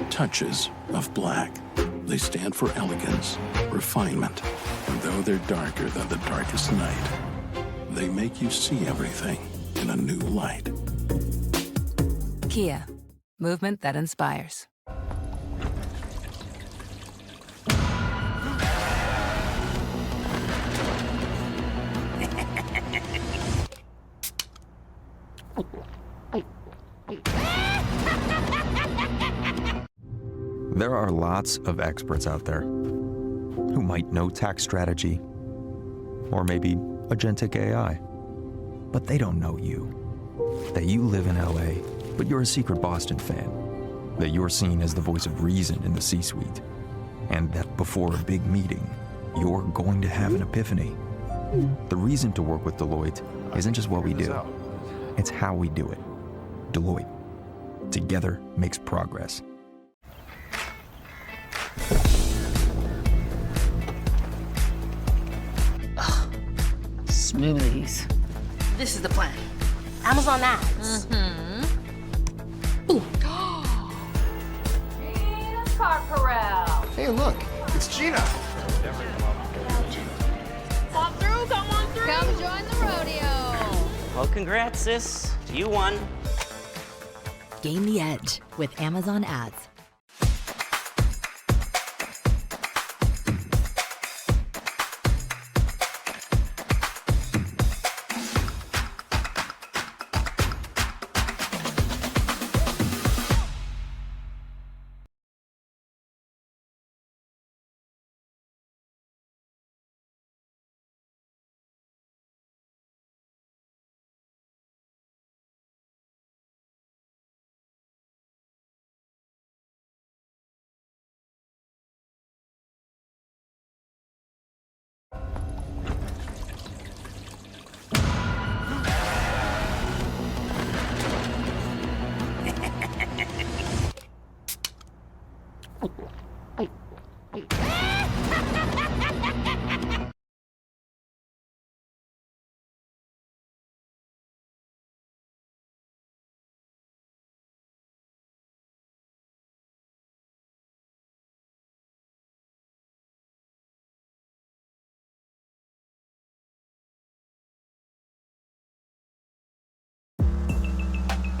touches of black. They stand for elegance, refinement, and though they're darker than the darkest night, they make you see everything in a new light. Kia, movement that inspires. There are lots of experts out there who might know tax strategy or maybe agentic AI, but they don't know you. That you live in LA, but you're a secret Boston fan. That you're seen as the voice of reason in the C-suite. And that before a big meeting, you're going to have an epiphany. The reason to work with Deloitte isn't just what we do, it's how we do it. Deloitte. Together makes progress. Smoothies. This is the plan. Amazon ads. Ooh. Gina Carparel. Hey, look, it's Gina. Come on through, come on through. Come join the rodeo. Well, congrats, sis. You won. Gain the edge with Amazon ads.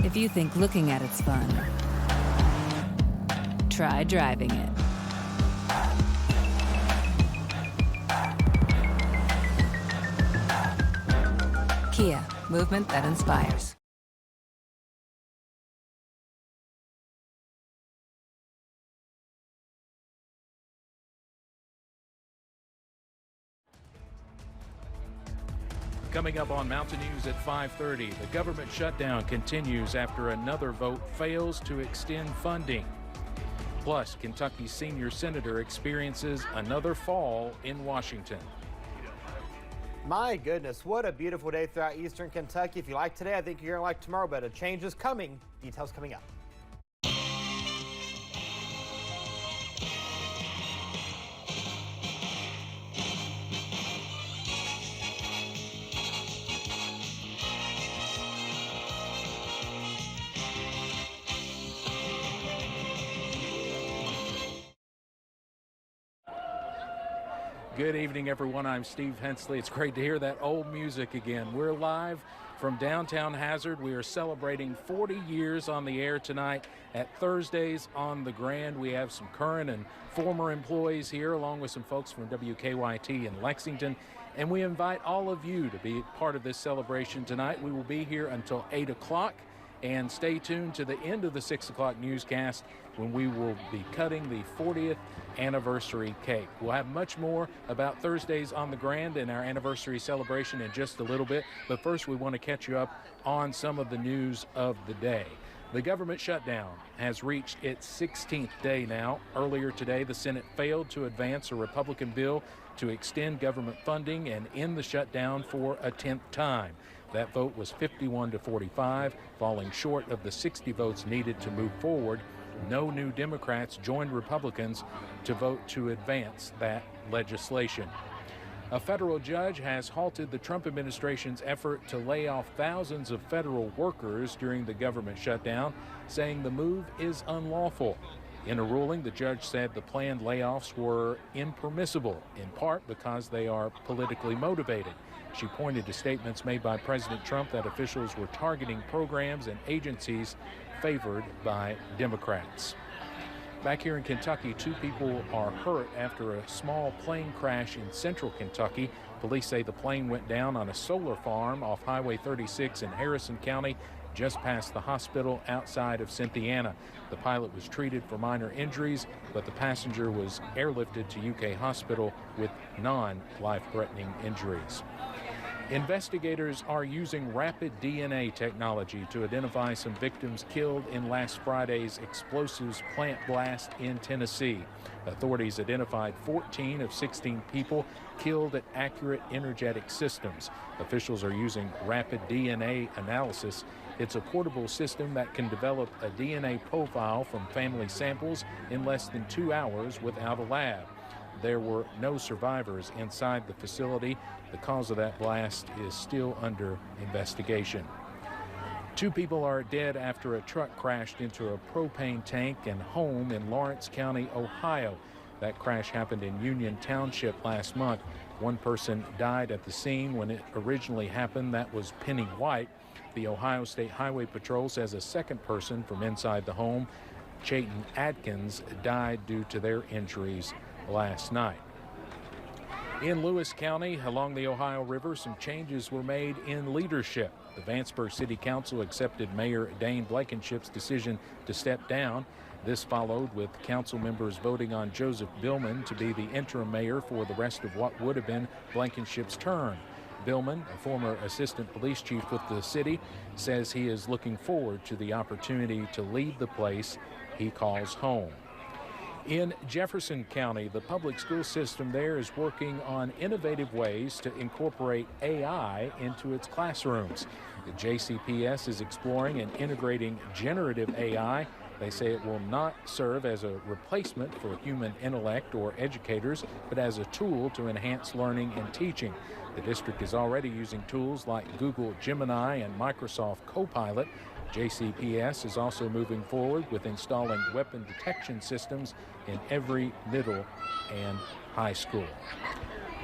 If you think looking at it's fun, try driving it. Kia, movement that inspires. Coming up on Mountain News at 5:30, the government shutdown continues after another vote fails to extend funding. Plus, Kentucky's senior senator experiences another fall in Washington. My goodness, what a beautiful day throughout eastern Kentucky. If you like today, I think you're going to like tomorrow, but a change is coming. Details coming up. Good evening, everyone. I'm Steve Hensley. It's great to hear that old music again. We're live from downtown Hazard. We are celebrating 40 years on the air tonight at Thursdays on the Grand. We have some current and former employees here, along with some folks from WKYT in Lexington. And we invite all of you to be part of this celebration tonight. We will be here until 8 o'clock. And stay tuned to the end of the 6 o'clock newscast when we will be cutting the 40th anniversary cake. We'll have much more about Thursdays on the Grand and our anniversary celebration in just a little bit. But first, we want to catch you up on some of the news of the day. The government shutdown has reached its 16th day now. Earlier today, the Senate failed to advance a Republican bill to extend government funding and end the shutdown for a 10th time. That vote was 51-45, falling short of the 60 votes needed to move forward. No new Democrats joined Republicans to vote to advance that legislation. A federal judge has halted the Trump administration's effort to lay off thousands of federal workers during the government shutdown, saying the move is unlawful. In a ruling, the judge said the planned layoffs were impermissible, in part because they are politically motivated. She pointed to statements made by President Trump that officials were targeting programs and agencies favored by Democrats. Back here in Kentucky, 2 people are hurt after a small plane crash in central Kentucky. Police say the plane went down on a solar farm off Highway 36 in Harrison County, just past the hospital outside of Cynthiana. The pilot was treated for minor injuries, but the passenger was airlifted to UK hospital with non-life-threatening injuries. Investigators are using rapid DNA technology to identify some victims killed in last Friday's explosives plant blast in Tennessee. Authorities identified 14 of 16 people killed at Accurate Energetic Systems. Officials are using rapid DNA analysis. It's a portable system that can develop a DNA profile from family samples in less than 2 hours without a lab. There were no survivors inside the facility. The cause of that blast is still under investigation. 2 people are dead after a truck crashed into a propane tank and home in Lawrence County, Ohio. That crash happened in Union Township last month. 1 person died at the scene when it originally happened. That was Penny White. The Ohio State Highway Patrol says a 2nd person from inside the home, Chayton Adkins, died due to their injuries last night. In Lewis County, along the Ohio River, some changes were made in leadership. The Vanceburg City Council accepted Mayor Dane Blankenship's decision to step down. This followed with council members voting on Joseph Billman to be the interim mayor for the rest of what would have been Blankenship's term. Billman, a former assistant police chief with the city, says he is looking forward to the opportunity to lead the place he calls home. In Jefferson County, the public school system there is working on innovative ways to incorporate AI into its classrooms. The JCPS is exploring and integrating generative AI. They say it will not serve as a replacement for human intellect or educators, but as a tool to enhance learning and teaching. The district is already using tools like Google Gemini and Microsoft Copilot. JCPS is also moving forward with installing weapon detection systems in every middle and high school.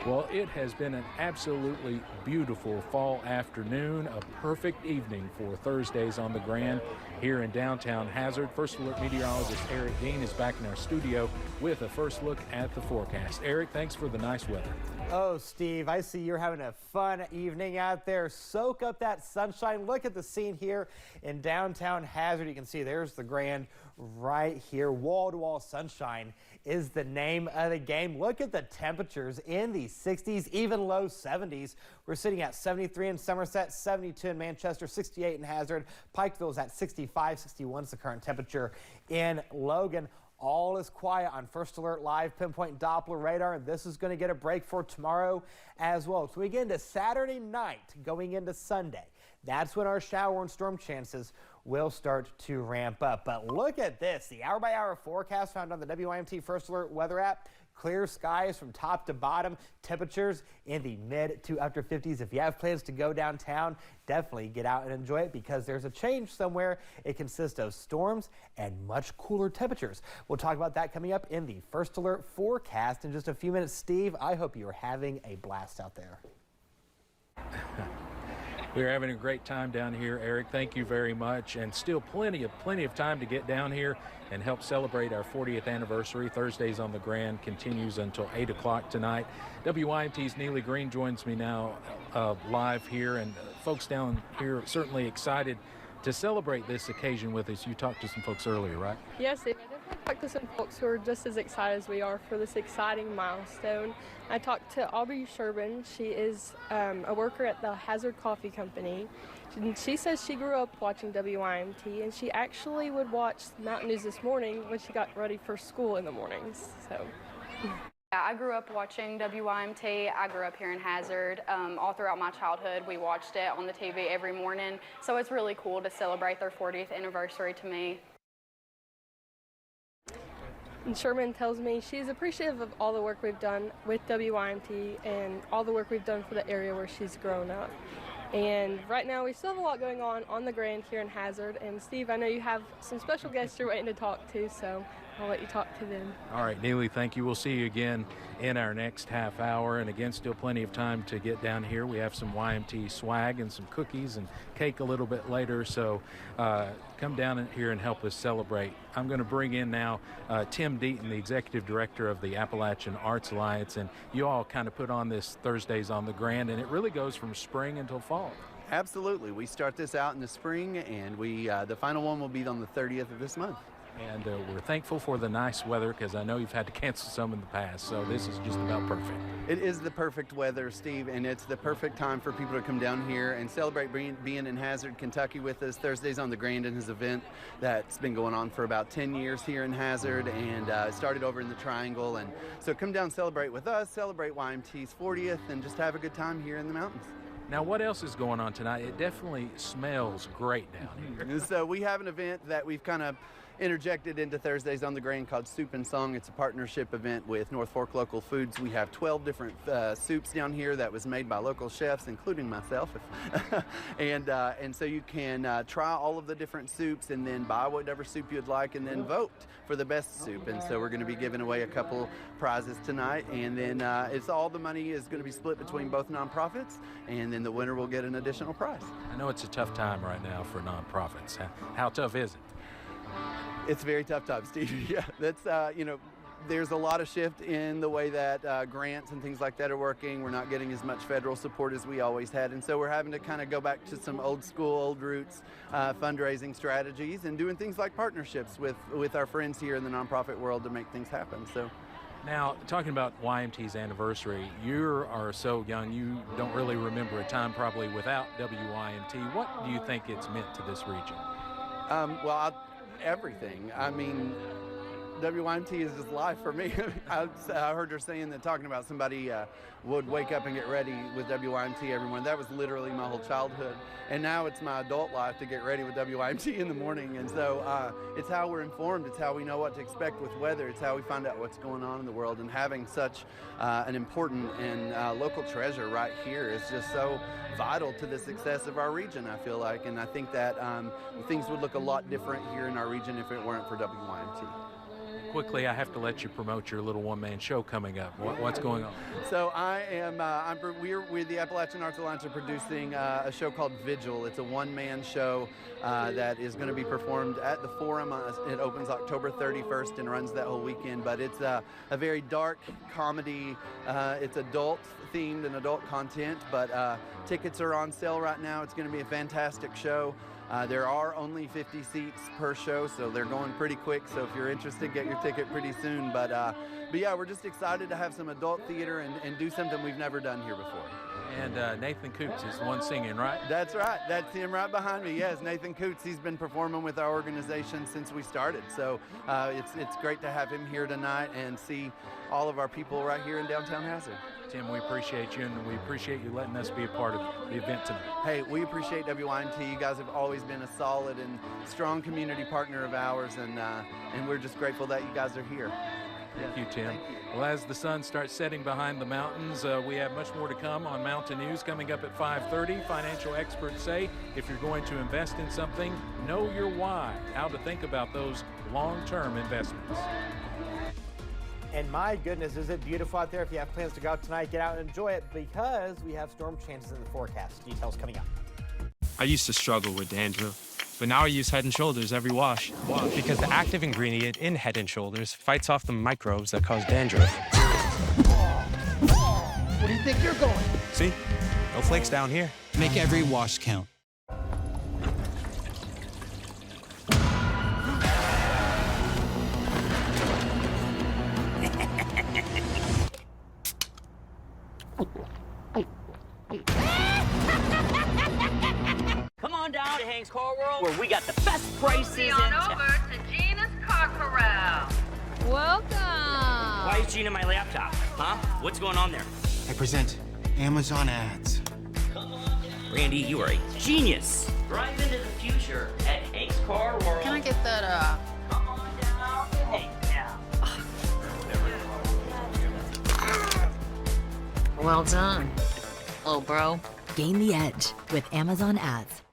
Well, it has been an absolutely beautiful fall afternoon, a perfect evening for Thursdays on the Grand here in downtown Hazard. First Alert meteorologist Eric Dean is back in our studio with a first look at the forecast. Eric, thanks for the nice weather. Oh, Steve, I see you're having a fun evening out there. Soak up that sunshine. Look at the scene here in downtown Hazard. You can see there's the Grand right here. Wall-to-wall sunshine is the name of the game. Look at the temperatures in the 60s, even low 70s. We're sitting at 73 in Somerset, 72 in Manchester, 68 in Hazard. Pikeville is at 65, 61 is the current temperature in Logan. All is quiet on First Alert Live Pinpoint Doppler radar, and this is going to get a break for tomorrow as well. So we get into Saturday night, going into Sunday. That's when our shower and storm chances will start to ramp up. But look at this, the hour-by-hour forecast found on the WYMT First Alert weather app. Clear skies from top to bottom, temperatures in the mid to upper 50s. If you have plans to go downtown, definitely get out and enjoy it because there's a change somewhere. It consists of storms and much cooler temperatures. We'll talk about that coming up in the First Alert forecast in just a few minutes. Steve, I hope you're having a blast out there. We're having a great time down here, Eric. Thank you very much. And still plenty of time to get down here and help celebrate our 40th anniversary. Thursdays on the Grand continues until 8 o'clock tonight. WYMT's Neely Green joins me now live here, and folks down here certainly excited to celebrate this occasion with us. You talked to some folks earlier, right? Yes, I definitely talked to some folks who are just as excited as we are for this exciting milestone. I talked to Aubrey Sherman. She is a worker at the Hazard Coffee Company. She says she grew up watching WYMT, and she actually would watch Mountain News This Morning when she got ready for school in the mornings. So. Yeah, I grew up watching WYMT. I grew up here in Hazard. All throughout my childhood, we watched it on the TV every morning. So it's really cool to celebrate their 40th anniversary to me. And Sherman tells me she's appreciative of all the work we've done with WYMT and all the work we've done for the area where she's grown up. And right now we still have a lot going on the Grand here in Hazard. And Steve, I know you have some special guests you're waiting to talk to, so I'll let you talk to them. All right, Neely, thank you. We'll see you again in our next half hour. And again, still plenty of time to get down here. We have some YMT swag and some cookies and cake a little bit later. So come down in here and help us celebrate. I'm going to bring in now Tim Deaton, the Executive Director of the Appalachian Arts Alliance. And you all kind of put on this Thursdays on the Grand, and it really goes from spring until fall. Absolutely. We start this out in the spring, and the final one will be on the 30th of this month. And we're thankful for the nice weather, because I know you've had to cancel some in the past, so this is just about perfect. It is the perfect weather, Steve, and it's the perfect time for people to come down here and celebrate being in Hazard, Kentucky with us. Thursdays on the Grand is his event that's been going on for about 10 years here in Hazard, and it started over in the Triangle. And so come down, celebrate with us, celebrate YMT's 40th, and just have a good time here in the mountains. Now, what else is going on tonight? It definitely smells great down here. So we have an event that we've kind of interjected into Thursdays on the Grand called Soup and Song. It's a partnership event with North Fork Local Foods. We have 12 different soups down here that was made by local chefs, including myself. And so you can try all of the different soups and then buy whatever soup you'd like and then vote for the best soup. And so we're going to be giving away a couple prizes tonight, and then it's all the money is going to be split between both nonprofits, and then the winner will get an additional prize. I know it's a tough time right now for nonprofits. How tough is it? It's a very tough time, Steve. Yeah, that's, there's a lot of shift in the way that grants and things like that are working. We're not getting as much federal support as we always had, and so we're having to kind of go back to some old school, old roots fundraising strategies and doing things like partnerships with our friends here in the nonprofit world to make things happen. So. Now, talking about YMT's anniversary, you are so young, you don't really remember a time probably without WYMT. What do you think it's meant to this region? Everything. I mean, WYMT is just life for me. I heard her saying that, talking about somebody would wake up and get ready with WYMT every morning. That was literally my whole childhood. And now it's my adult life to get ready with WYMT in the morning. And so it's how we're informed. It's how we know what to expect with weather. It's how we find out what's going on in the world. And having such an important and local treasure right here is just so vital to the success of our region, I feel like. And I think that things would look a lot different here in our region if it weren't for WYMT. Quickly, I have to let you promote your little one-man show coming up. What's going on? So I am, we're the Appalachian Arts Alliance are producing a show called Vigil. It's a one-man show that is going to be performed at the Forum. It opens October 31st and runs that whole weekend, but it's a very dark comedy. It's adult-themed and adult content, but tickets are on sale right now. It's going to be a fantastic show. There are only 50 seats per show, so they're going pretty quick. So if you're interested, get your ticket pretty soon. But yeah, we're just excited to have some adult theater and do something we've never done here before. And Nathan Coots is the one singing, right? That's right. That's him right behind me. Yes, Nathan Coots. He's been performing with our organization since we started. So it's great to have him here tonight and see all of our people right here in downtown Hazard. Tim, we appreciate you, and we appreciate you letting us be a part of the event tonight. Hey, we appreciate WYMT. You guys have always been a solid and strong community partner of ours, and we're just grateful that you guys are here. Thank you, Tim. Well, as the sun starts setting behind the mountains, we have much more to come on Mountain News coming up at 5:30. Financial experts say if you're going to invest in something, know your why, how to think about those long-term investments. And my goodness, is it beautiful out there. If you have plans to go out tonight, get out and enjoy it, because we have storm chances in the forecast. Details coming up. I used to struggle with dandruff, but now I use Head & Shoulders every wash. Because the active ingredient in Head & Shoulders fights off the microbes that cause dandruff. Where do you think you're going? See? No flakes down here. Make every wash count. Come on down to Hank's Car World, where we got the best prices. See on over to Gina's Car Corral. Welcome. Why is Gina my laptop? Huh? What's going on there? I present Amazon ads. Come on down. Randy, you are a genius. Drive into the future at Hank's Car World. Can I get that, Come on down. Hey, now. Well done, little bro. Gain the edge with Amazon Ads.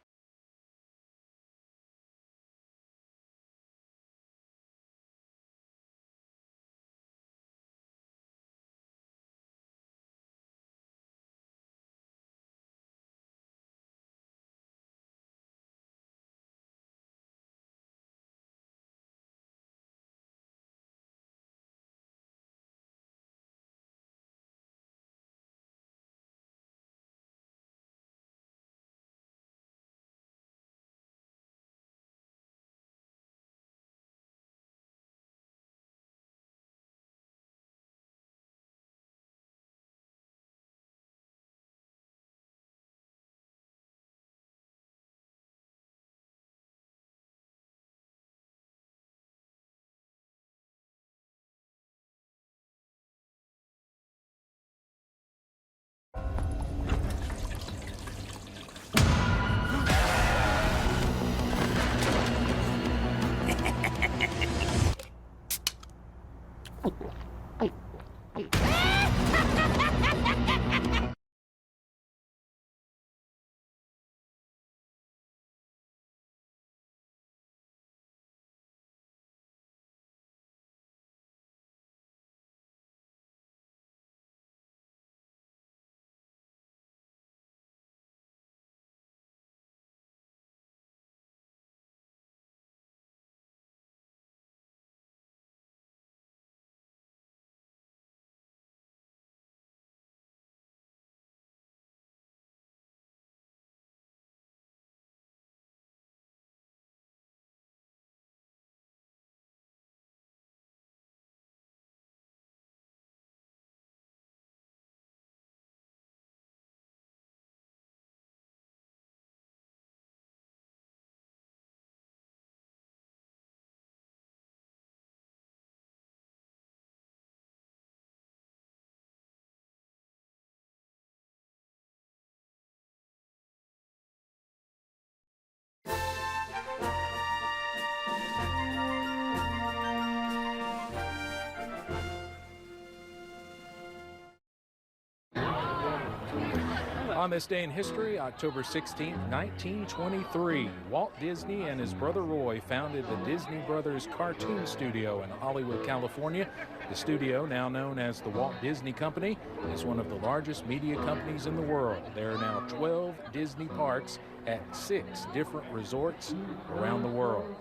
On this day in history, October 16, 1923, Walt Disney and his brother Roy founded the Disney Brothers Cartoon Studio in Hollywood, California. The studio, now known as the Walt Disney Company, is one of the largest media companies in the world. There are now 12 Disney parks at 6 different resorts around the world.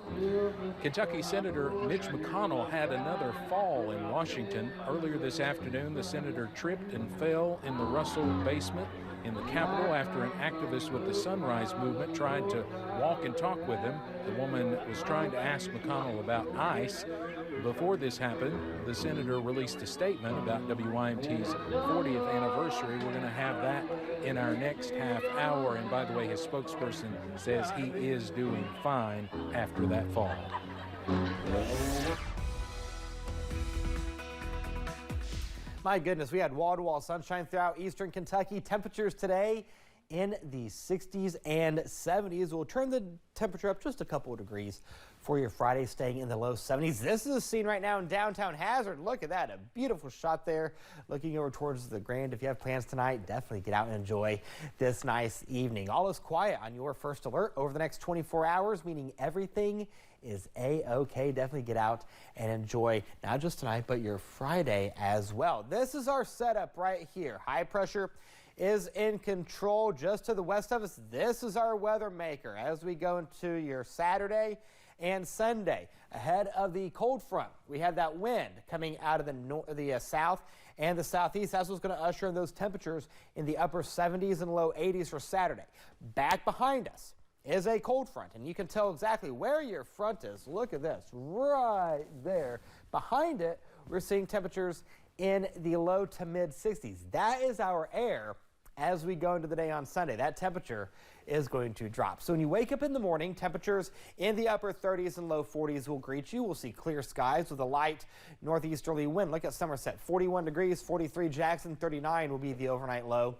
Kentucky Senator Mitch McConnell had another fall in Washington. Earlier this afternoon, the senator tripped and fell in the Russell basement in the Capitol after an activist with the Sunrise Movement tried to walk and talk with him. The woman was trying to ask McConnell about ICE. Before this happened, the senator released a statement about WYMT's 40th anniversary. We're going to have that in our next half hour. And by the way, his spokesperson says he is doing fine after that fall. My goodness, we had wall-to-wall sunshine throughout eastern Kentucky. Temperatures today in the 60s and 70s. We'll turn the temperature up just a couple of degrees for your Friday, staying in the low 70s. This is a scene right now in downtown Hazard. Look at that, a beautiful shot there. Looking over towards the Grand. If you have plans tonight, definitely get out and enjoy this nice evening. All is quiet on your first alert over the next 24 hours, meaning everything is a-okay. Definitely get out and enjoy not just tonight, but your Friday as well. This is our setup right here. High pressure is in control just to the west of us. This is our weather maker as we go into your Saturday and Sunday. Ahead of the cold front, we have that wind coming out of the south and the southeast. That's what's going to usher in those temperatures in the upper 70s and low 80s for Saturday. Back behind us is a cold front, and you can tell exactly where your front is. Look at this right there. Behind it, we're seeing temperatures in the low to mid 60s. That is our air as we go into the day on Sunday. That temperature is going to drop. So when you wake up in the morning, temperatures in the upper 30s and low 40s will greet you. We'll see clear skies with a light northeasterly wind. Look at Somerset, 41 degrees, 43 Jackson, 39 will be the overnight low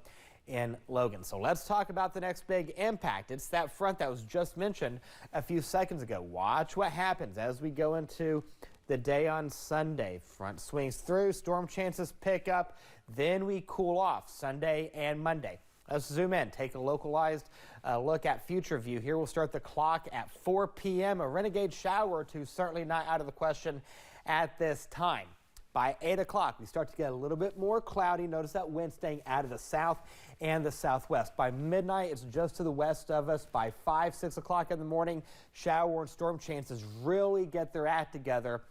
in Logan. So let's talk about the next big impact. It's that front that was just mentioned a few seconds ago. Watch what happens as we go into the day on Sunday. Front swings through, storm chances pick up, then we cool off Sunday and Monday. Let's zoom in, take a localized look at future view. Here we'll start the clock at 4 p.m. A renegade shower or two, certainly not out of the question at this time. By 8 o'clock, we start to get a little bit more cloudy. Notice that wind staying out of the south and the southwest. By midnight, it's just to the west of us. By 5, 6 o'clock in the morning, shower and storm chances really get their act together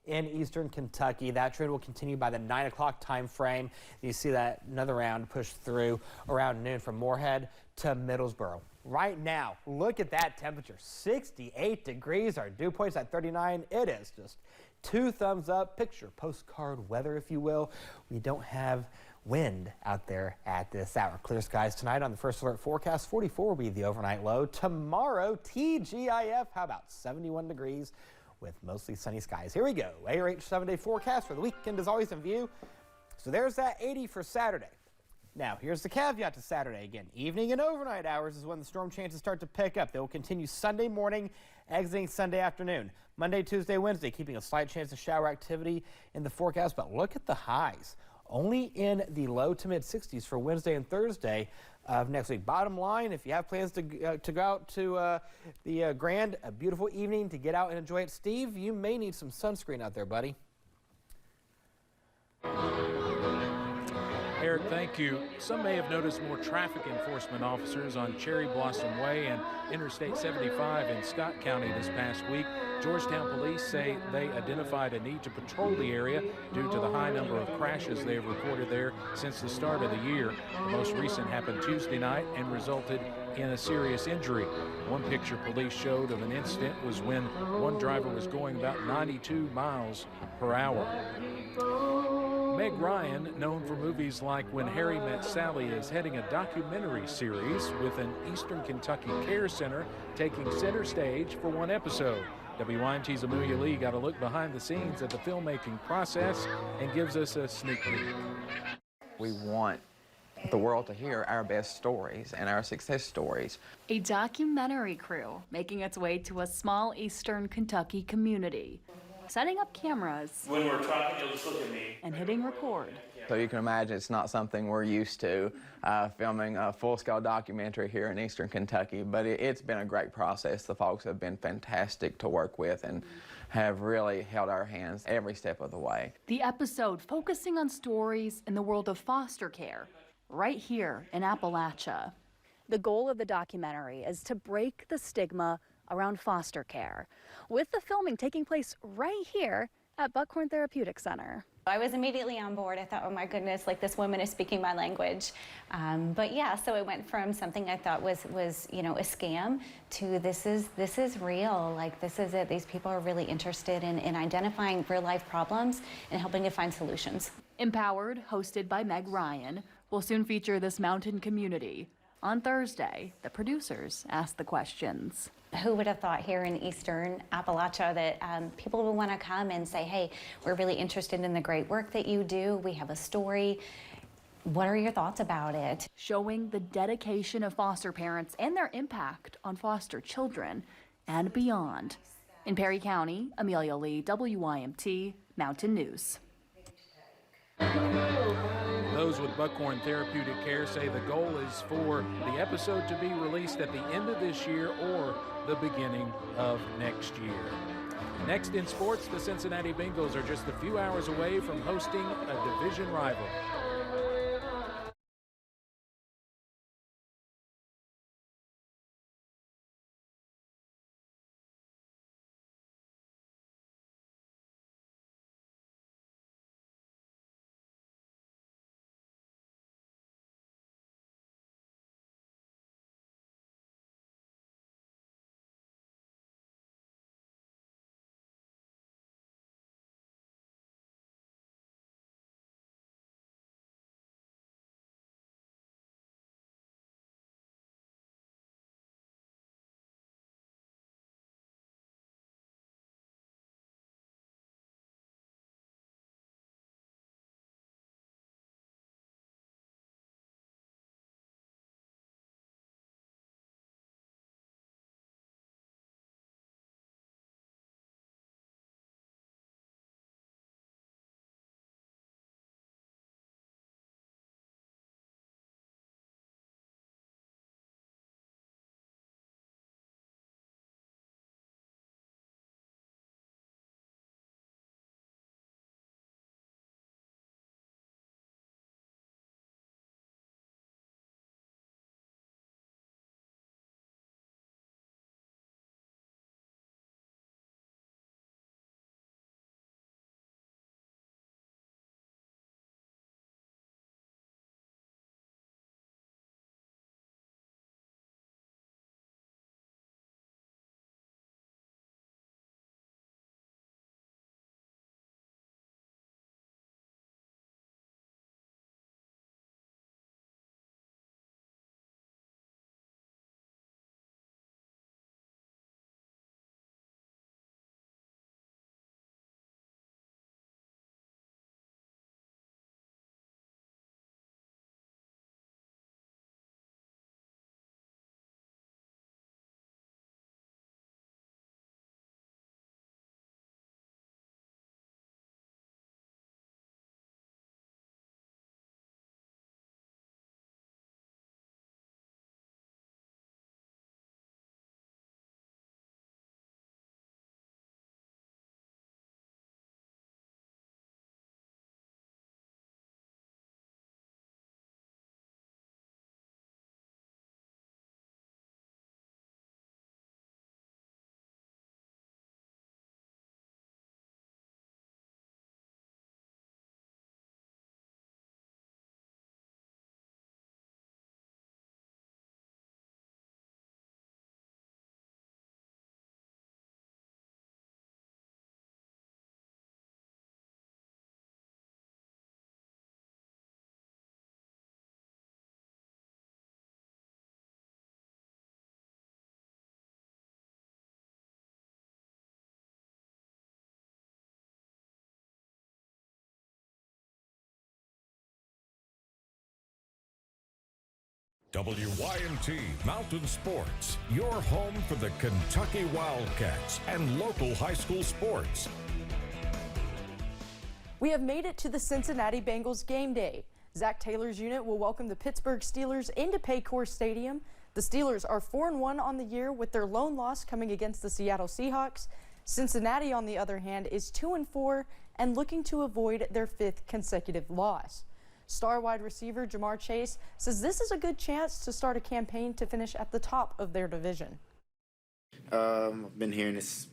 in eastern Kentucky. That trend will continue by the 9 o'clock time frame. You see that another round push through around noon from Moorhead to Middlesboro. Right now, look at that temperature, 68 degrees. Our dew point's at 39. It is just 2 thumbs up, picture postcard weather, if you will. We don't have wind out there at this hour. Clear skies tonight on the first alert forecast. 44 will be the overnight low. Tomorrow, TGIF, how about 71 degrees with mostly sunny skies. Here we go. ARH 7-day forecast for the weekend is always in view. So there's that 80 for Saturday. Now, here's the caveat to Saturday. Again, evening and overnight hours is when the storm chances start to pick up. They will continue Sunday morning, exiting Sunday afternoon. Monday, Tuesday, Wednesday, keeping a slight chance of shower activity in the forecast. But look at the highs. Only in the low to mid 60s for Wednesday and Thursday of next week. Bottom line, if you have plans to go out to the Grand, a beautiful evening to get out and enjoy it. Steve, you may need some sunscreen out there, buddy. Eric, thank you. Some may have noticed more traffic enforcement officers on Cherry Blossom Way and Interstate 75 in Scott County this past week. Georgetown police say they identified a need to patrol the area due to the high number of crashes they have reported there since the start of the year. The most recent happened Tuesday night and resulted in a serious injury. One picture police showed of an incident was when one driver was going about 92 miles per hour. Meg Ryan, known for movies like When Harry Met Sally, is heading a documentary series with an Eastern Kentucky care center taking center stage for one episode. WYMT's Amelia Lee got a look behind the scenes of the filmmaking process and gives us a sneak peek. We want the world to hear our best stories and our success stories. A documentary crew making its way to a small Eastern Kentucky community, setting up cameras. When we're talking, you'll just look at me. And hitting record. So you can imagine it's not something we're used to, filming a full-scale documentary here in Eastern Kentucky, but it's been a great process. The folks have been fantastic to work with and have really held our hands every step of the way. The episode focusing on stories in the world of foster care, right here in Appalachia. The goal of the documentary is to break the stigma around foster care, with the filming taking place right here at Buckhorn Therapeutic Center. I was immediately on board. I thought, oh my goodness, like this woman is speaking my language. But yeah, so it went from something I thought was a scam to this is real. Like this is it. These people are really interested in identifying real life problems and helping to find solutions. Empowered, hosted by Meg Ryan, will soon feature this mountain community. On Thursday, the producers asked the questions. Who would have thought here in Eastern Appalachia that people would want to come and say, hey, we're really interested in the great work that you do. We have a story. What are your thoughts about it? Showing the dedication of foster parents and their impact on foster children and beyond. In Perry County, Amelia Lee, WYMT, Mountain News. Those with Buckhorn Therapeutic Care say the goal is for the episode to be released at the end of this year or the beginning of next year. Next in sports, the Cincinnati Bengals are just a few hours away from hosting a division rival. WYMT Mountain Sports, your home for the Kentucky Wildcats and local high school sports. We have made it to the Cincinnati Bengals game day. Zach Taylor's unit will welcome the Pittsburgh Steelers into Paycor Stadium. The Steelers are 4-1 on the year with their lone loss coming against the Seattle Seahawks. Cincinnati, on the other hand, is 2-4 and looking to avoid their 5th consecutive loss. Star wide receiver Jamar Chase says this is a good chance to start a campaign to finish at the top of their division. I've been hearing this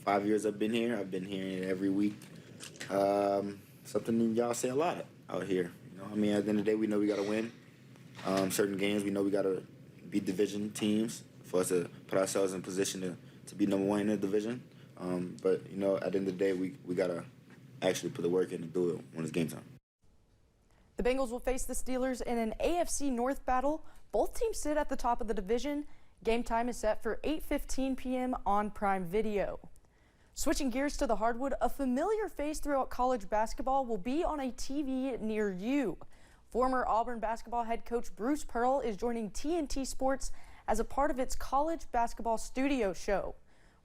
5 years I've been here. I've been hearing it every week. Something y'all say a lot out here. You know, I mean, at the end of the day, we know we got to win. Certain games, we know we got to beat division teams for us to put ourselves in position to be number one in the division. But, you know, at the end of the day, we got to actually put the work in and do it when it's game time. The Bengals will face the Steelers in an AFC North battle. Both teams sit at the top of the division. Game time is set for 8:15 p.m. on Prime Video. Switching gears to the hardwood, a familiar face throughout college basketball will be on a TV near you. Former Auburn basketball head coach Bruce Pearl is joining TNT Sports as a part of its college basketball studio show.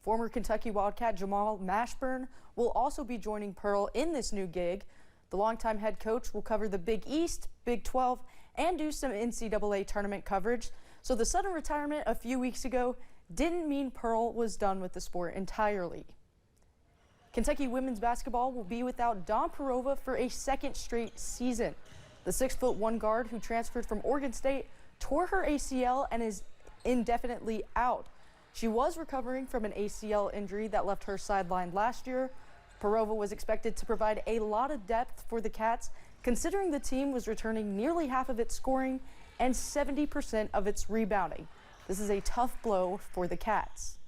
Former Kentucky Wildcat Jamal Mashburn will also be joining Pearl in this new gig. The longtime head coach will cover the Big East, Big 12, and do some NCAA tournament coverage. So the sudden retirement a few weeks ago didn't mean Pearl was done with the sport entirely. Kentucky women's basketball will be without Dawn Perova for a second straight season. The 6'1" guard who transferred from Oregon State tore her ACL and is indefinitely out. She was recovering from an ACL injury that left her sidelined last year. Perova was expected to provide a lot of depth for the Cats, considering the team was returning nearly half of its scoring and 70% of its rebounding. This is a tough blow for the Cats.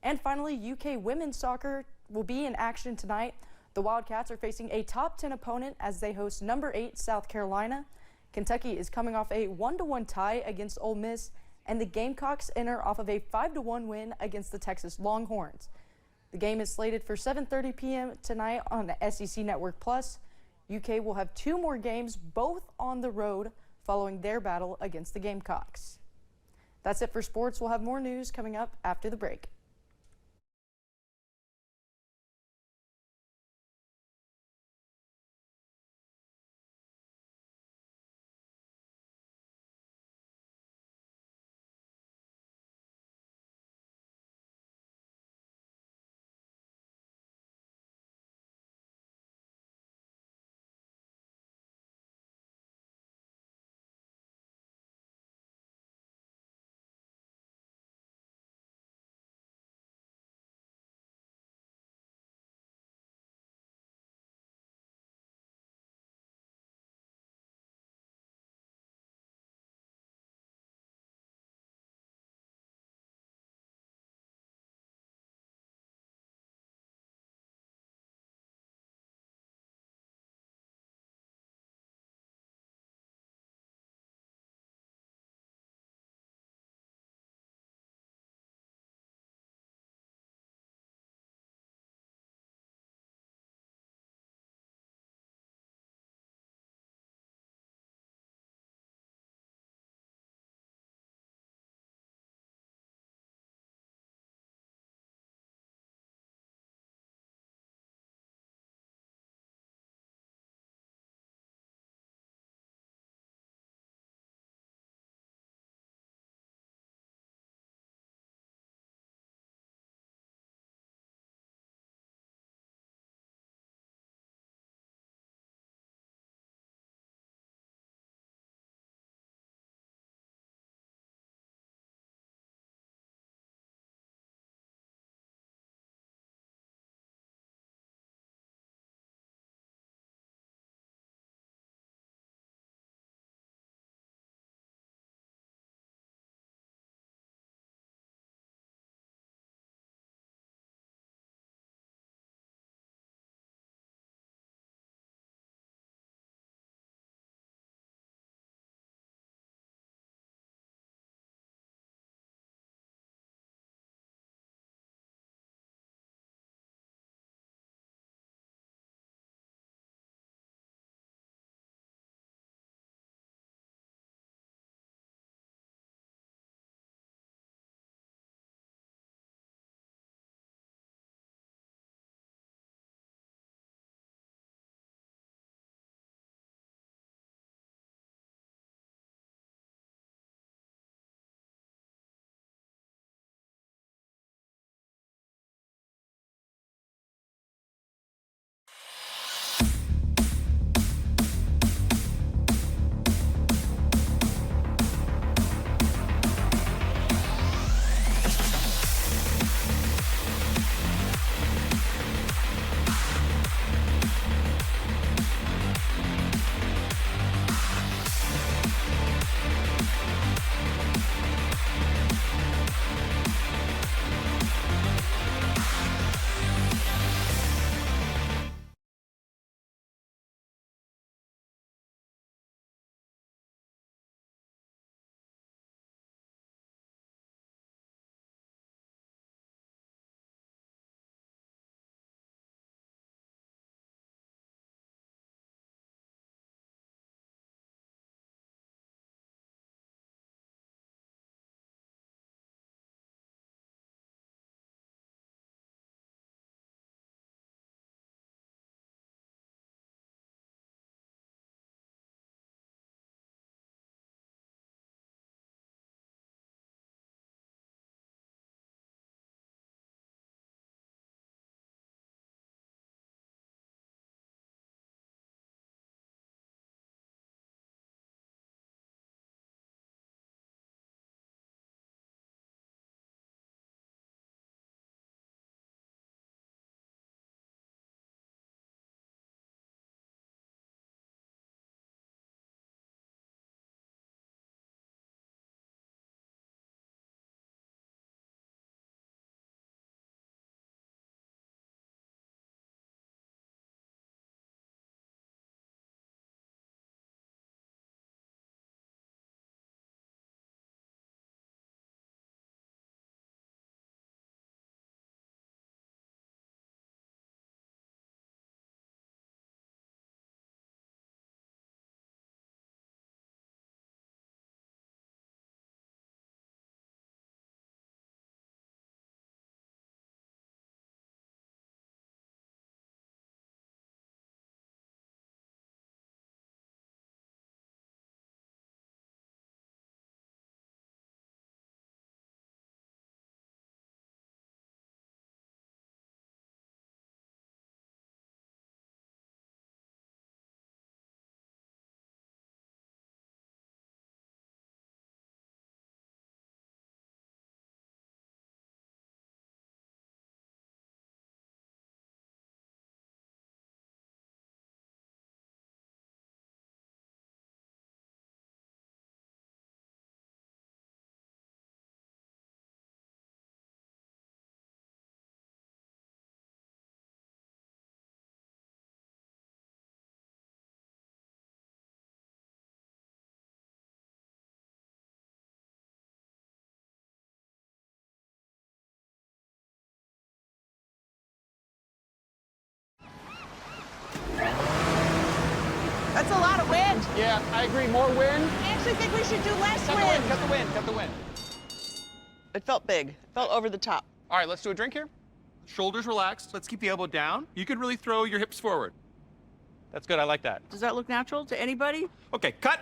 And finally, UK women's soccer will be in action tonight. The Wildcats are facing a top 10 opponent as they host number 8 South Carolina. Kentucky is coming off a 1-1 tie against Ole Miss, and the Gamecocks enter off of a 5-1 win against the Texas Longhorns. The game is slated for 7:30 p.m. tonight on the SEC Network Plus. UK will have 2 more games, both on the road, following their battle against the Gamecocks. That's it for sports. We'll have more news coming up after the break. That's a lot of wind. Yeah, I agree. More wind. I actually think we should do less Cut wind. the wind, cut the wind, cut the wind. It felt big. It felt over the top. All right, let's do a drink here. Shoulders relaxed. Let's keep the elbow down. You can really throw your hips forward. That's good, I like that. Does that look natural to anybody? Okay, cut.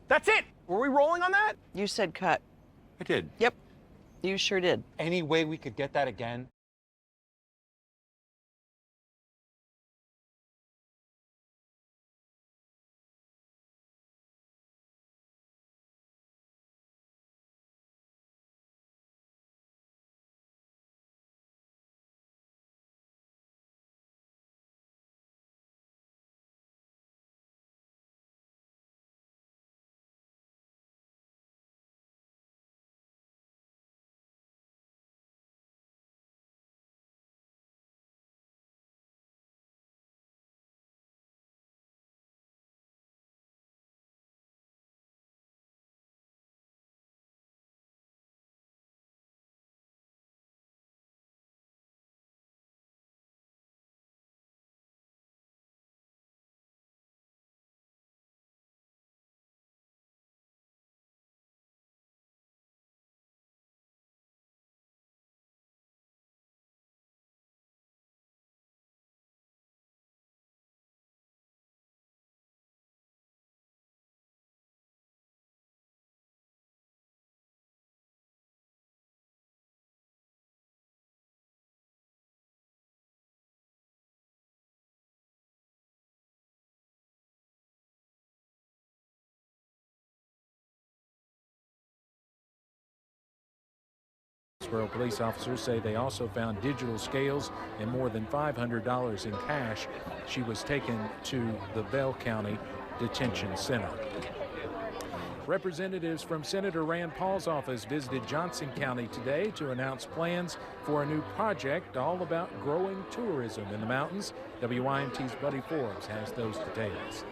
That's it. Were we rolling on that? You said cut. I did. Yep, you sure did. Any way we could get that again? Police officers say they also found digital scales and more than $500 in cash. She was taken to the Bell County Detention Center. Representatives from Senator Rand Paul's office visited Johnson County today to announce plans for a new project all about growing tourism in the mountains. WYMT's Buddy Forbes has those details.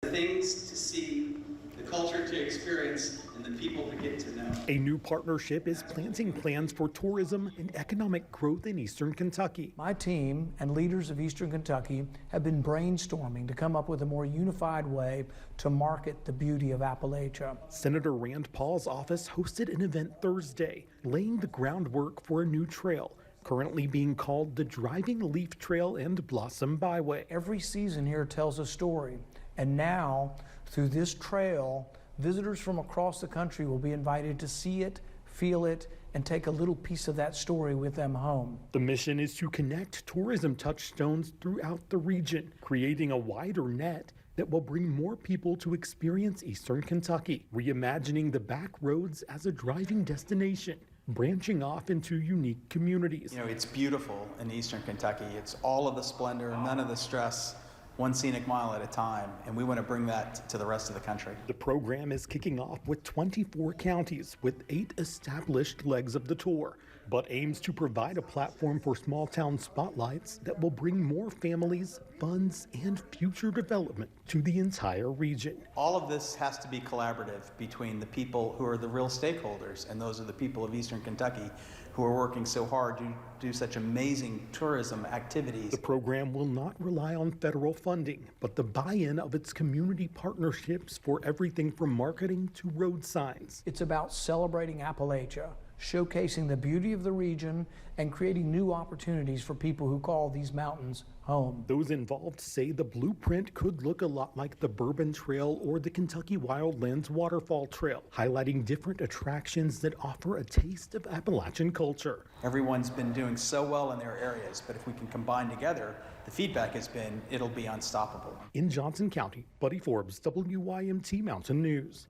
Things to see, the culture to experience, and the people to get to know. A new partnership is planting plans for tourism and economic growth in Eastern Kentucky. My team and leaders of Eastern Kentucky have been brainstorming to come up with a more unified way to market the beauty of Appalachia. Senator Rand Paul's office hosted an event Thursday, laying the groundwork for a new trail, currently being called the Driving Leaf Trail and Blossom Byway. Every season here tells a story, and now, through this trail, visitors from across the country will be invited to see it, feel it, and take a little piece of that story with them home. The mission is to connect tourism touchstones throughout the region, creating a wider net that will bring more people to experience Eastern Kentucky, reimagining the back roads as a driving destination, branching off into unique communities. You know, it's beautiful in Eastern Kentucky. It's all of the splendor, none of the stress, one scenic mile at a time, and we want to bring that to the rest of the country. The program is kicking off with 24 counties with 8 established legs of the tour, but aims to provide a platform for small town spotlights that will bring more families, funds, and future development to the entire region. All of this has to be collaborative between the people who are the real stakeholders, and those are the people of Eastern Kentucky who are working so hard to do such amazing tourism activities. The program will not rely on federal funding, but the buy-in of its community partnerships for everything from marketing to road signs. It's about celebrating Appalachia, showcasing the beauty of the region, and creating new opportunities for people who call these mountains home. Those involved say the blueprint could look a lot like the Bourbon Trail or the Kentucky Wildlands Waterfall Trail, highlighting different attractions that offer a taste of Appalachian culture. Everyone's been doing so well in their areas, but if we can combine together, the feedback has been it'll be unstoppable. In Johnson County, Buddy Forbes, WYMT Mountain News.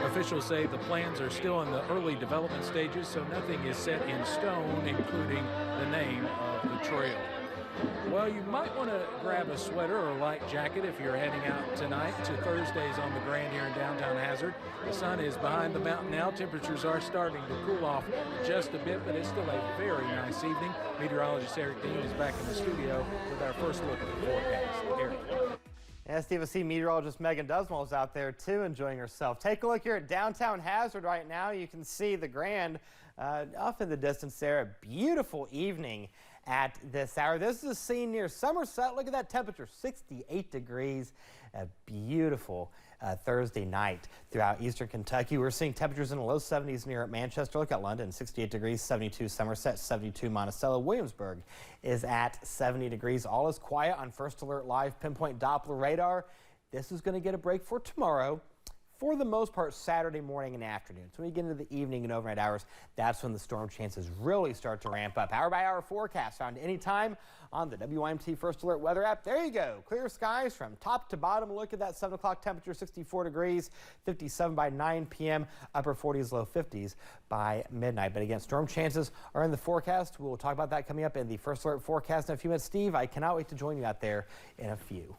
Officials say the plans are still in the early development stages, so nothing is set in stone, including the name of the trail. Well, you might want to grab a sweater or a light jacket if you're heading out tonight to Thursdays on the Grand here in downtown Hazard. The sun is behind the mountain now. Temperatures are starting to cool off just a bit, but it's still a very nice evening. Meteorologist Eric Dean is back in the studio with our first look at the forecast. Eric. Yes, Steve, I see meteorologist Megan Duswell is out there too, enjoying herself. Take a look here at downtown Hazard right now. You can see the Grand off in the distance there. A beautiful evening at this hour. This is a scene near Somerset. Look at that temperature, 68 degrees. A beautiful Thursday night throughout eastern Kentucky. We're seeing temperatures in the low 70s near Manchester. Look at London, 68 degrees, 72 Somerset, 72 Monticello. Williamsburg is at 70 degrees. All is quiet on First Alert Live pinpoint Doppler radar. This is going to get a break for tomorrow. For the most part, Saturday morning and afternoon. So when we get into the evening and overnight hours, that's when the storm chances really start to ramp up. Hour-by-hour forecast found anytime on the WYMT First Alert weather app. There you go. Clear skies from top to bottom. Look at that 7 o'clock temperature, 64 degrees, 57 by 9 p.m., upper 40s, low 50s by midnight. But again, storm chances are in the forecast. We'll talk about that coming up in the First Alert forecast in a few minutes. Steve, I cannot wait to join you out there in a few.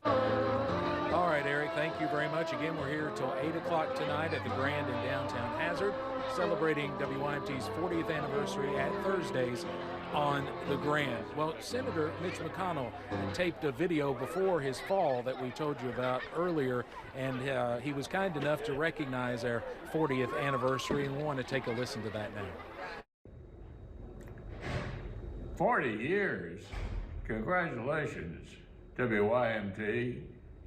All right, Eric, thank you very much. Again, we're here till 8 o'clock tonight at the Grand in downtown Hazard, celebrating WYMT's 40th anniversary at Thursdays on the Grand. Well, Senator Mitch McConnell taped a video before his fall that we told you about earlier, and he was kind enough to recognize our 40th anniversary, and we want to take a listen to that now. 40 years. Congratulations, WYMT.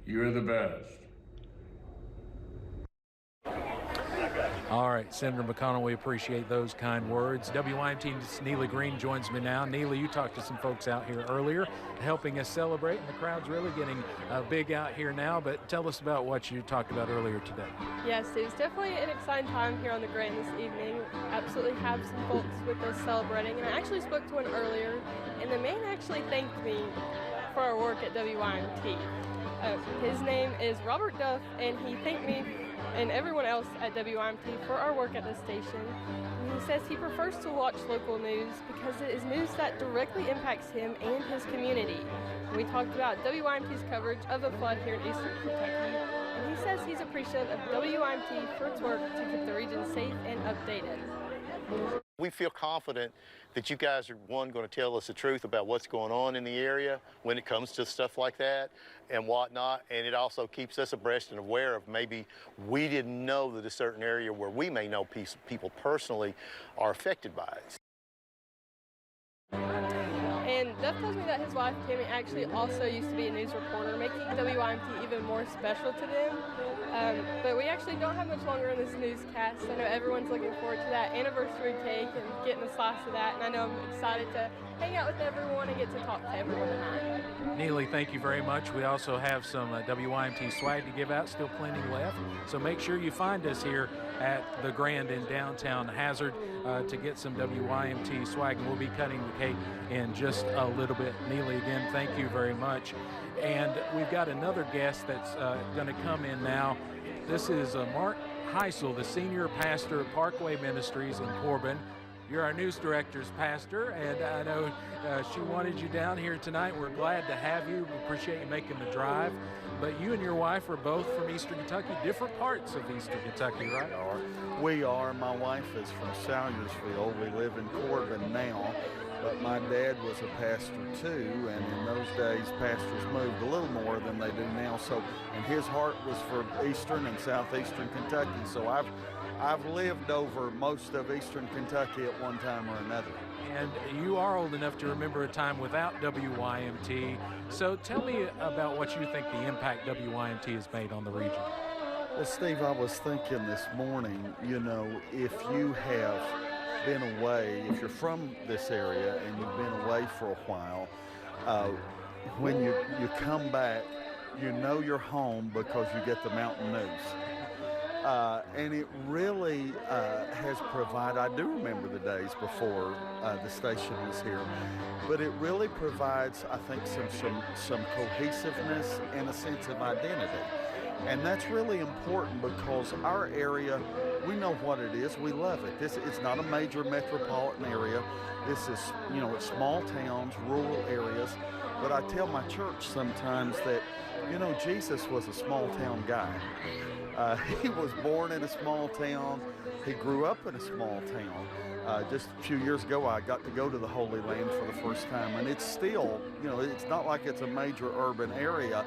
You're the best. All right, Senator McConnell, we appreciate those kind words. WYMT's Neely Green joins me now. Neely, you talked to some folks out here earlier helping us celebrate, and the crowd's really getting big out here now, but tell us about what you talked about earlier today. Yes, it was definitely an exciting time here on the Grand this evening. Absolutely have some folks with us celebrating, and I actually spoke to one earlier, and the man actually thanked me for our work at WYMT. His name is Robert Duff, and he thanked me and everyone else at WYMT for our work at the station. And he says he prefers to watch local news because it is news that directly impacts him and his community. And we talked about WYMT's coverage of the flood here in eastern Kentucky, and he says he's appreciative of WYMT for its work to keep the region safe and updated. We feel confident that you guys are, one, going to tell us the truth about what's going on in the area when it comes to stuff like that and whatnot, and it also keeps us abreast and aware of maybe we didn't know that a certain area where we may know people personally are affected by it. And Duff tells me that his wife, Tammy, actually also used to be a news reporter, making WYMT even more special to them. But we actually don't have much longer in this newscast. I know everyone's looking forward to that anniversary cake and getting a slice of that, and I know I'm excited to hang out with everyone and get to talk to everyone tonight. Neely, thank you very much. We also have some WYMT swag to give out, still plenty left. So make sure you find us here at the Grand in downtown Hazard to get some WYMT swag, and we'll be cutting the cake in just a little bit. Neely, again, thank you very much. And we've got another guest that's going to come in now. This is Mark Heisel, the senior pastor of Parkway Ministries in Corbin. You're our news director's pastor, and I know she wanted you down here tonight. We're glad to have you. We appreciate you making the drive. But you and your wife are both from eastern Kentucky, different parts of eastern Kentucky, right? We are. My wife is from Salyersville. We live in Corbin now, but my dad was a pastor too, and in those days pastors moved a little more than they do now. So, and his heart was for eastern and southeastern Kentucky. So I've lived over most of eastern Kentucky at one time or another. And you are old enough to remember a time without WYMT. So tell me about what you think the impact WYMT has made on the region. Well, Steve, I was thinking this morning, you know, if you have been away, if you're from this area and you've been away for a while, when you come back, you know you're home because you get the mountain news. And it really has provided, I do remember the days before the station was here, but it really provides, I think, some cohesiveness and a sense of identity. And that's really important because our area, we know what it is, we love it. It's not a major metropolitan area. This is, you know, it's small towns, rural areas. But I tell my church sometimes that, you know, Jesus was a small town guy. He was born in a small town. He grew up in a small town. Just a few years ago, I got to go to the Holy Land for the first time, and it's still, you know, it's not like it's a major urban area,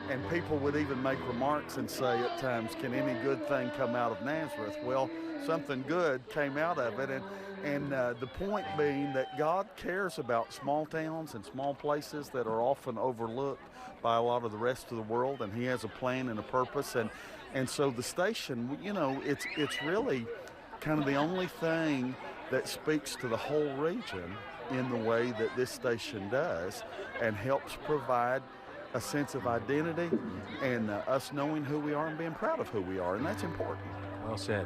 and people would even make remarks and say at times, can any good thing come out of Nazareth? Well, something good came out of it, and the point being that God cares about small towns and small places that are often overlooked by a lot of the rest of the world, and He has a plan and a purpose, and so the station, you know, it's really kind of the only thing that speaks to the whole region in the way that this station does, and helps provide a sense of identity and us knowing who we are and being proud of who we are, and that's important. Well said.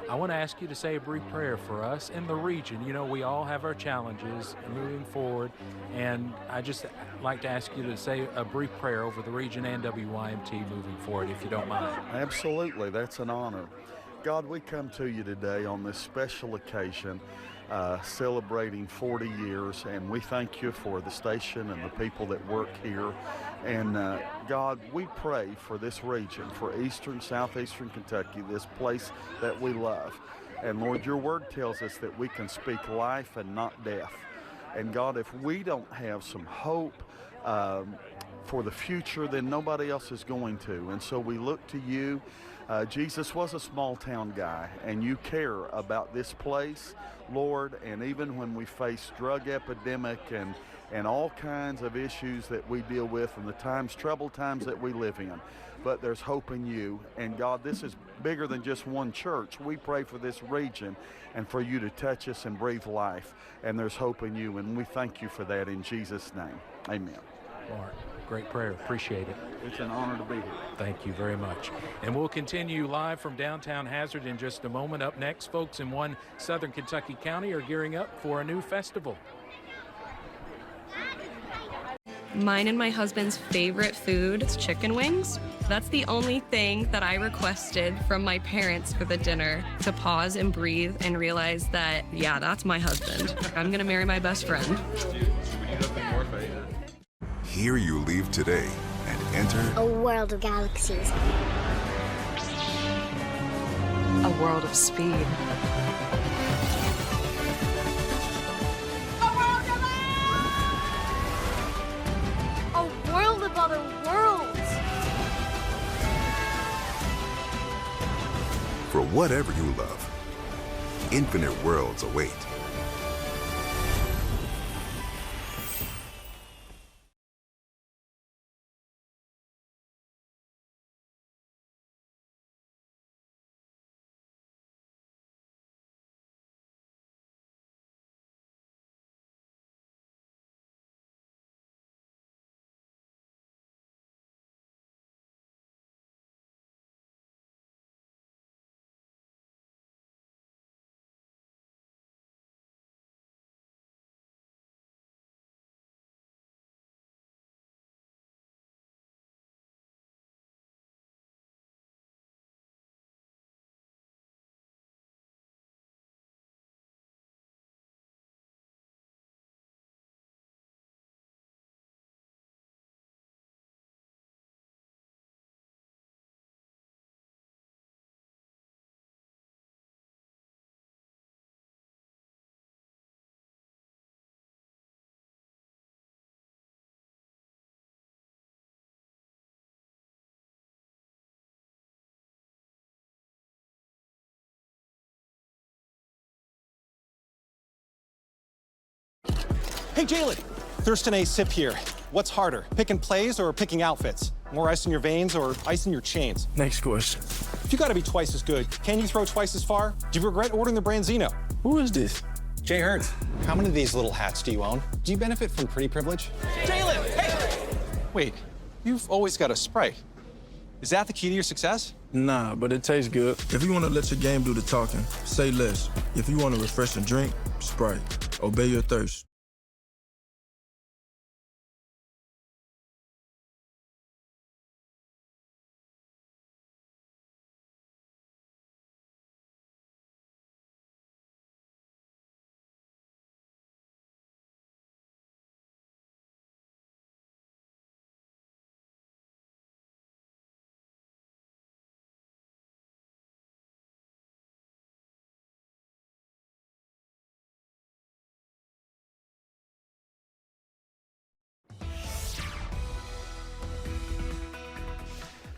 I want to ask you to say a brief prayer for us in the region. You know, we all have our challenges moving forward, and I just like to ask you to say a brief prayer over the region and WYMT moving forward, if you don't mind. Absolutely, that's an honor. God, we come to you today on this special occasion, celebrating 40 years, and we thank you for the station and the people that work here. And God, we pray for this region, for eastern, southeastern Kentucky, this place that we love. And Lord, your word tells us that we can speak life and not death. And God, if we don't have some hope for the future, then nobody else is going to. And so we look to you. Jesus was a small town guy, and you care about this place, Lord, and even when we face drug epidemic and all kinds of issues that we deal with and the troubled times that we live in. But there's hope in you, and God, this is bigger than just one church. We pray for this region and for you to touch us and breathe life, and there's hope in you, and we thank you for that in Jesus' name. Amen. Mark, great prayer. Appreciate it. It's an honor to be here. Thank you very much. And we'll continue live from downtown Hazard in just a moment. Up next, folks in one southern Kentucky county are gearing up for a new festival. Mine and my husband's favorite food is chicken wings. That's the only thing that I requested from my parents for the dinner, to pause and breathe and realize that, yeah, that's my husband. I'm gonna marry my best friend. Here you leave today and enter a world of galaxies. A world of speed. A world of other worlds. For whatever you love, infinite worlds await. Hey, Jalen. Thurston A. Sip here. What's harder, picking plays or picking outfits? More ice in your veins or ice in your chains? Next question. If you gotta be twice as good, can you throw twice as far? Do you regret ordering the Branzino? Who is this? Jay Hearns. How many of these little hats do you own? Do you benefit from pretty privilege? Jalen, hey! Wait, you've always got a Sprite. Is that the key to your success? Nah, but it tastes good. If you want to let your game do the talking, say less. If you want a refreshing drink, Sprite. Obey your thirst.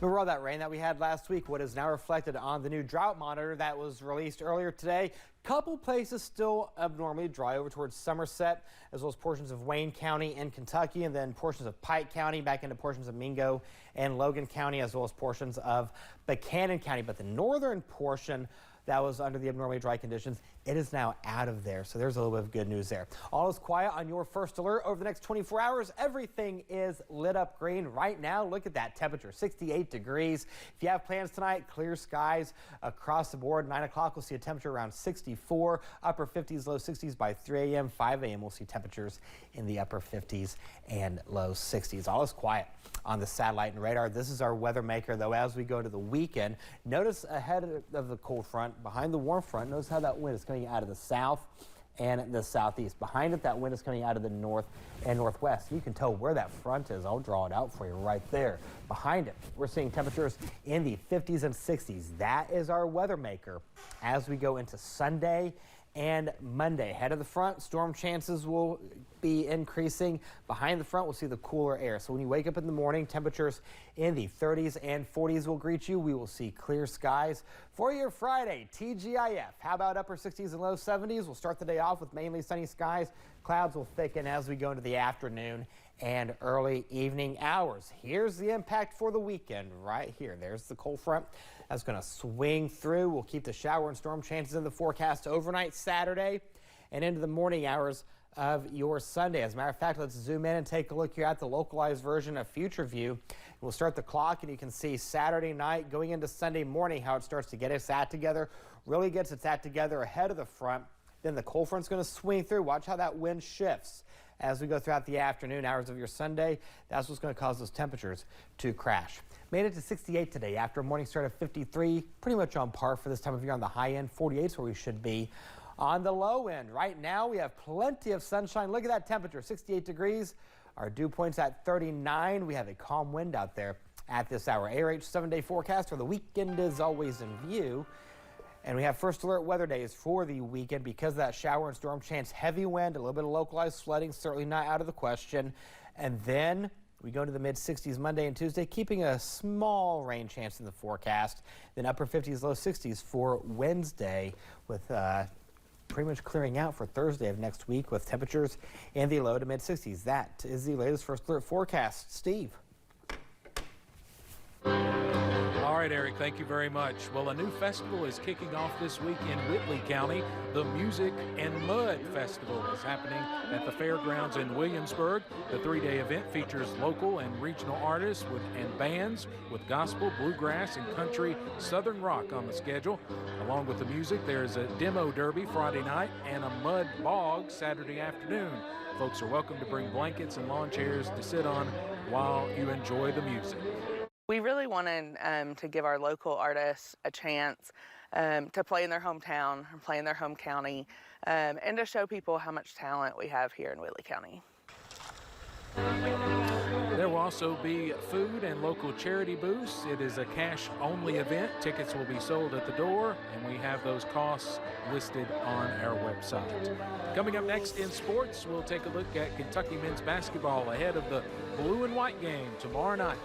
Remember all that rain that we had last week? What is now reflected on the new drought monitor that was released earlier today. Couple places still abnormally dry over towards Somerset, as well as portions of Wayne County in Kentucky, and then portions of Pike County back into portions of Mingo and Logan County, as well as portions of Buchanan County. But the northern portion that was under the abnormally dry conditions, it is now out of there. So there's a little bit of good news there. All is quiet on your first alert. Over the next 24 hours, everything is lit up green. Right now, look at that temperature, 68 degrees. If you have plans tonight, clear skies across the board. 9 o'clock, we'll see a temperature around 64, upper 50s, low 60s by 3 a.m. 5 a.m. We'll see temperatures in the upper 50s and low 60s. All is quiet on the satellite and radar. This is our weather maker, though, as we go to the weekend. Notice ahead of the cold front, behind the warm front, notice how that wind is coming out of the south and the southeast. Behind it, that wind is coming out of the north and northwest. You can tell where that front is. I'll draw it out for you right there. Behind it, we're seeing temperatures in the 50s and 60s. That is our weather maker as we go into Sunday and Monday. Ahead of the front, storm chances will be increasing. Behind the front, we'll see the cooler air. So when you wake up in the morning, temperatures in the 30s and 40s will greet you. We will see clear skies for your Friday, TGIF. How about upper 60s and low 70s? We'll start the day off with mainly sunny skies. Clouds will thicken as we go into the afternoon and early evening hours. Here's the impact for the weekend right here. There's the cold front that's going to swing through. We'll keep the shower and storm chances in the forecast overnight Saturday and into the morning hours of your Sunday. As a matter of fact, let's zoom in and take a look here at the localized version of Future View. We'll start the clock and you can see Saturday night going into Sunday morning how it starts to get its act together, really gets its act together ahead of the front. Then the cold front's going to swing through. Watch how that wind shifts as we go throughout the afternoon hours of your Sunday. That's what's going to cause those temperatures to crash. Made it to 68 today after a morning start of 53, pretty much on par for this time of year on the high end. 48 is where we should be. On the low end, right now we have plenty of sunshine. Look at that temperature, 68 degrees. Our dew point's at 39. We have a calm wind out there at this hour. ARH 7-day forecast for the weekend is always in view. And we have first alert weather days for the weekend because of that shower and storm chance. Heavy wind, a little bit of localized flooding, certainly not out of the question. And then we go to the mid-60s Monday and Tuesday, keeping a small rain chance in the forecast. Then upper 50s, low 60s for Wednesday with pretty much clearing out for Thursday of next week with temperatures in the low to mid-60s. That is the latest first alert forecast. Steve. All right, Eric, thank you very much. Well, a new festival is kicking off this week in Whitley County. The Music and Mud Festival is happening at the fairgrounds in Williamsburg. The 3-day event features local and regional artists and bands with gospel, bluegrass, and country southern rock on the schedule. Along with the music, there's a demo derby Friday night and a mud bog Saturday afternoon. Folks are welcome to bring blankets and lawn chairs to sit on while you enjoy the music. We really wanted to give our local artists a chance to play in their hometown, play in their home county, and to show people how much talent we have here in Whitley County. There will also be food and local charity booths. It is a cash-only event. Tickets will be sold at the door, and we have those costs listed on our website. Coming up next in sports, we'll take a look at Kentucky men's basketball ahead of the blue and white game tomorrow night.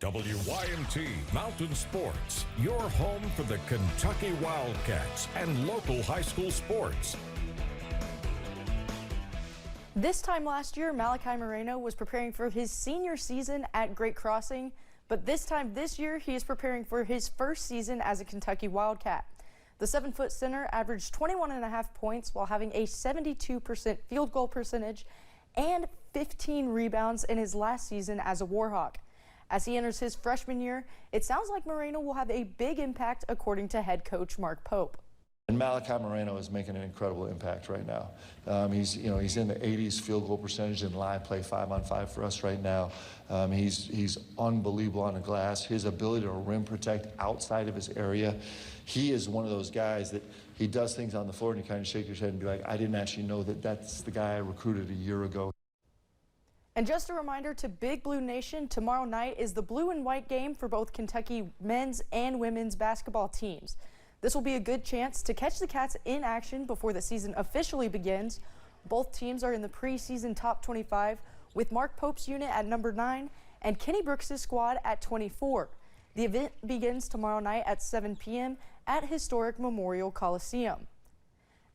WYMT Mountain Sports, your home for the Kentucky Wildcats and local high school sports. This time last year, Malachi Moreno was preparing for his senior season at Great Crossing, but this time this year, he is preparing for his first season as a Kentucky Wildcat. The 7-foot center averaged 21.5 points while having a 72% field goal percentage and 15 rebounds in his last season as a Warhawk. As he enters his freshman year, it sounds like Moreno will have a big impact, according to head coach Mark Pope. And Malachi Moreno is making an incredible impact right now. He's in the 80s field goal percentage in live play 5-on-5 for us right now. He's unbelievable on the glass. His ability to rim protect outside of his area. He is one of those guys that he does things on the floor and you kind of shake your head and be like, I didn't actually know that that's the guy I recruited a year ago. And just a reminder to Big Blue Nation, tomorrow night is the blue and white game for both Kentucky men's and women's basketball teams. This will be a good chance to catch the Cats in action before the season officially begins. Both teams are in the preseason top 25 with Mark Pope's unit at number 9 and Kenny Brooks' squad at 24. The event begins tomorrow night at 7 p.m. at historic Memorial Coliseum.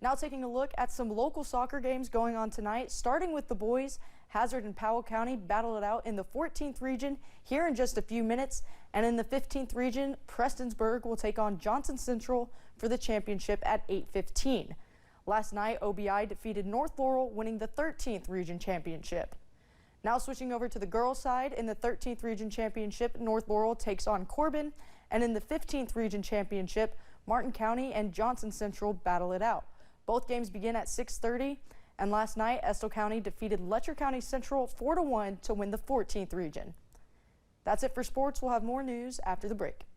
Now taking a look at some local soccer games going on tonight, starting with the boys. Hazard and Powell County battle it out in the 14th region here in just a few minutes. And in the 15th region, Prestonsburg will take on Johnson Central for the championship at 8:15. Last night, OBI defeated North Laurel, winning the 13th region championship. Now switching over to the girls' side, in the 13th region championship, North Laurel takes on Corbin. And in the 15th region championship, Martin County and Johnson Central battle it out. Both games begin at 6:30. And last night, Estill County defeated Letcher County Central 4-1 to win the 14th region. That's it for sports. We'll have more news after the break.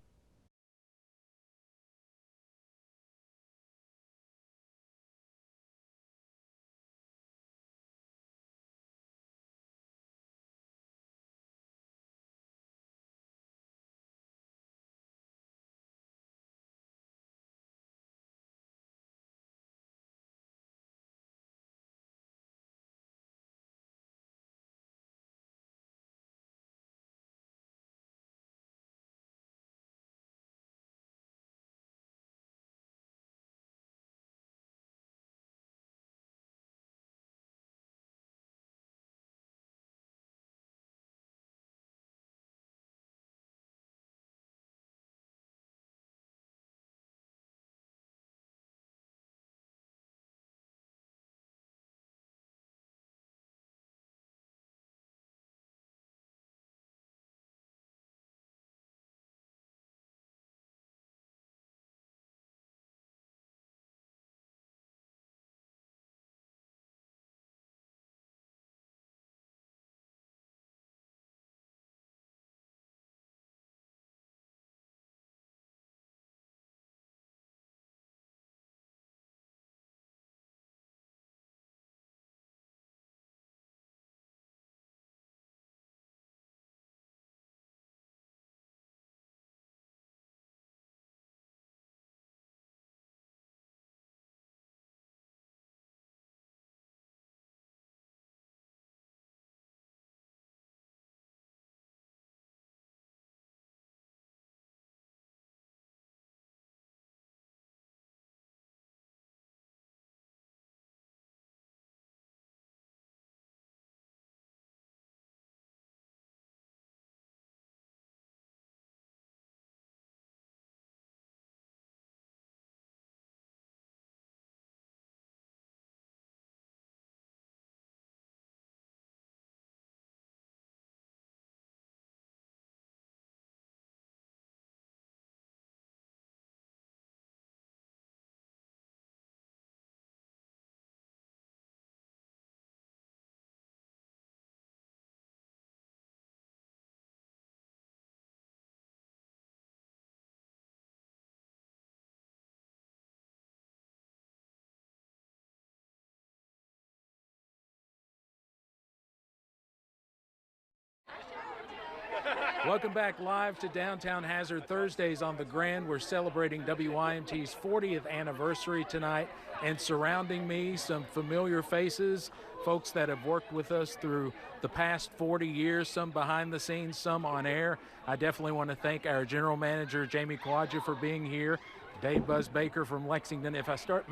Welcome back live to downtown Hazard. Thursdays on the Grand. We're celebrating WYMT's 40th anniversary tonight, and surrounding me, some familiar faces. folks that have worked with us through the past 40 years, some behind the scenes, some on air. I definitely want to thank our general manager, Jamie Quadja, for being here. Dave Buzz Baker from Lexington. If I start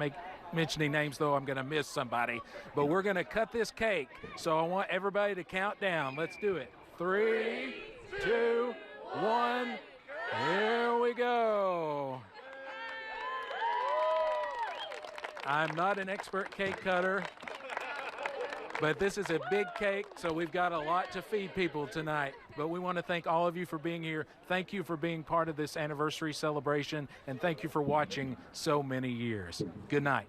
mentioning names, though, I'm going to miss somebody. But we're going to cut this cake, so I want everybody to count down. Let's do it. 3, 2, 1. Here we go. I'm not an expert cake cutter, but this is a big cake, so we've got a lot to feed people tonight. But we want to thank all of you for being here. Thank you for being part of this anniversary celebration, and thank you for watching so many years. Good night.